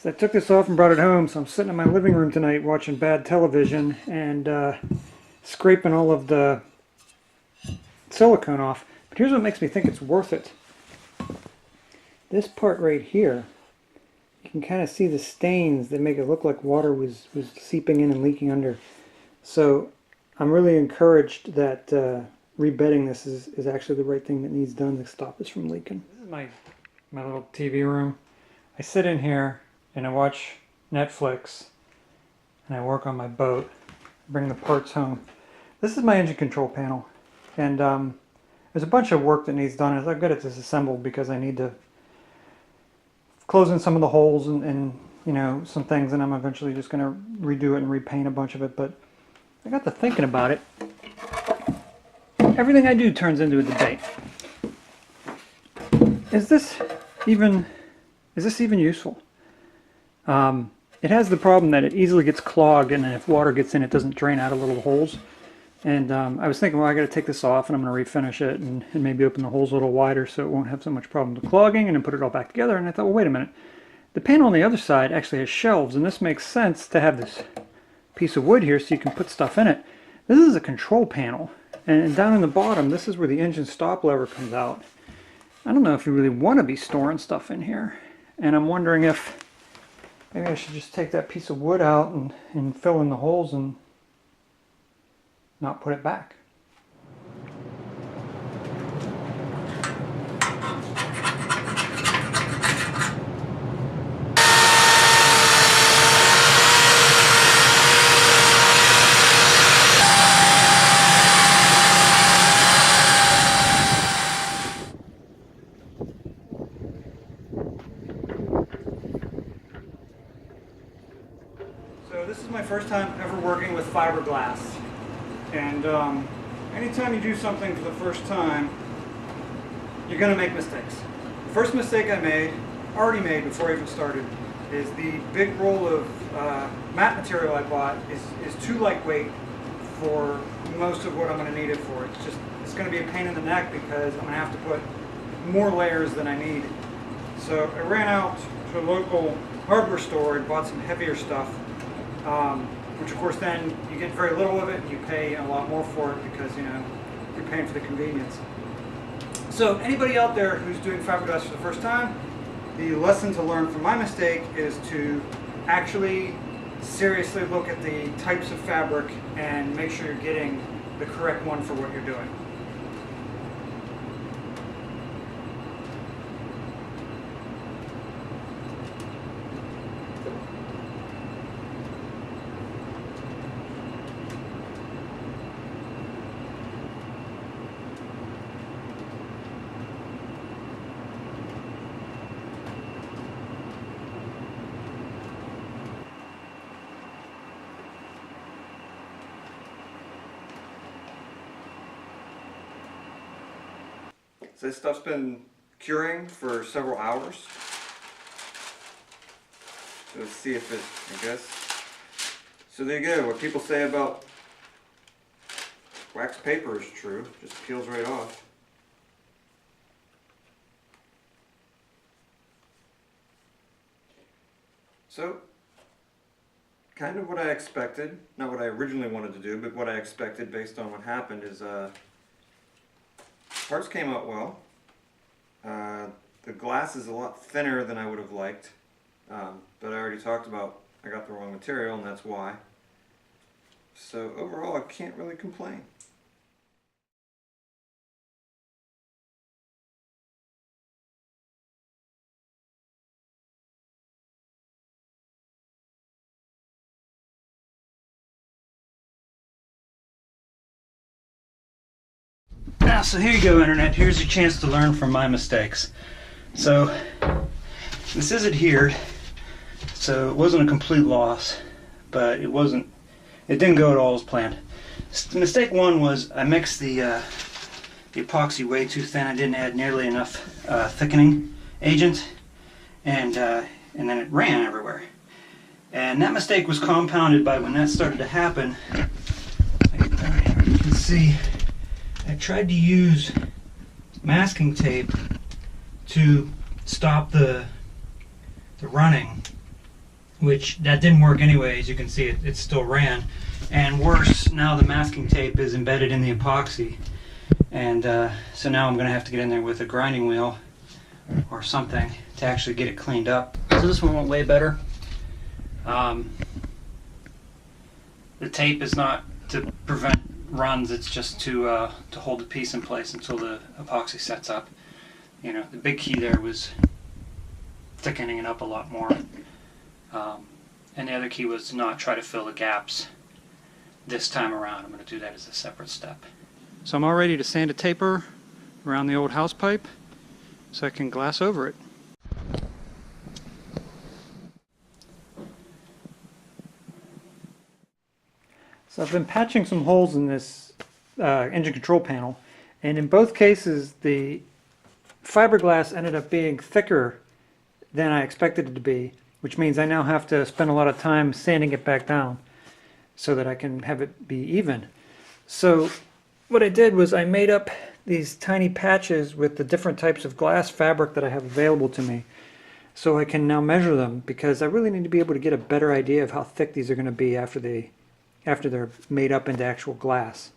So I took this off and brought it home, so I'm sitting in my living room tonight watching bad television and scraping all of the silicone off. But here's what makes me think it's worth it. This part right here, you can kind of see the stains that make it look like water was seeping in and leaking under. So I'm really encouraged that rebedding this is actually the right thing that needs done to stop this from leaking. This is my little TV room. I sit in here and I watch Netflix and I work on my boat, bring the parts home. This is my engine control panel, and there's a bunch of work that needs done. I've got it disassembled because I need to close in some of the holes and you know, some things, and I'm eventually just going to redo it and repaint a bunch of it. But I got to thinking about it. Everything I do turns into a debate. Is this even useful? It has the problem that it easily gets clogged, and then if water gets in, it doesn't drain out of little holes. And I was thinking, well, I got to take this off and I'm going to refinish it and maybe open the holes a little wider so it won't have so much problem with clogging, and then put it all back together. And I thought, well, wait a minute. The panel on the other side actually has shelves, and this makes sense to have this piece of wood here so you can put stuff in it. This is a control panel, and down in the bottom, this is where the engine stop lever comes out. I don't know if you really want to be storing stuff in here, and I'm wondering if maybe I should just take that piece of wood out and fill in the holes and not put it back. So this is my first time ever working with fiberglass, and anytime you do something for the first time, you're going to make mistakes. The first mistake I already made before I even started, is the big roll of mat material I bought is too lightweight for most of what I'm going to need it for. It's going to be a pain in the neck because I'm going to have to put more layers than I need. So I ran out to a local hardware store and bought some heavier stuff, which of course then you get very little of it and you pay a lot more for it because, you know, you're paying for the convenience. So anybody out there who's doing fiberglass for the first time, the lesson to learn from my mistake is to actually seriously look at the types of fabric and make sure you're getting the correct one for what you're doing. So this stuff's been curing for several hours. So let's see if it, I guess. So there you go. What people say about wax paper is true. Just peels right off. So, kind of what I expected. Not what I originally wanted to do, but what I expected based on what happened is parts came out well. The glass is a lot thinner than I would have liked, but I already talked about I got the wrong material, and that's why. So overall, I can't really complain. So here you go, Internet. Here's your chance to learn from my mistakes. So this is adhered, so it wasn't a complete loss, but it didn't go at all as planned. Mistake one was I mixed the epoxy way too thin. I didn't add nearly enough thickening agent, and then it ran everywhere. And that mistake was compounded by when that started to happen. You can see I tried to use masking tape to stop the running which that didn't work anyway. As you can see, it still ran. And worse, now the masking tape is embedded in the epoxy. And so now I'm going to have to get in there with a grinding wheel or something to actually get it cleaned up. So this one went way better. The tape is not to prevent runs, it's just to hold the piece in place until the epoxy sets up. You know, the big key there was thickening it up a lot more. And the other key was to not try to fill the gaps this time around. I'm going to do that as a separate step. So I'm all ready to sand a taper around the old house pipe so I can glass over it. So I've been patching some holes in this engine control panel, and in both cases the fiberglass ended up being thicker than I expected it to be, which means I now have to spend a lot of time sanding it back down so that I can have it be even. So what I did was I made up these tiny patches with the different types of glass fabric that I have available to me, so I can now measure them, because I really need to be able to get a better idea of how thick these are going to be after they're made up into actual glass.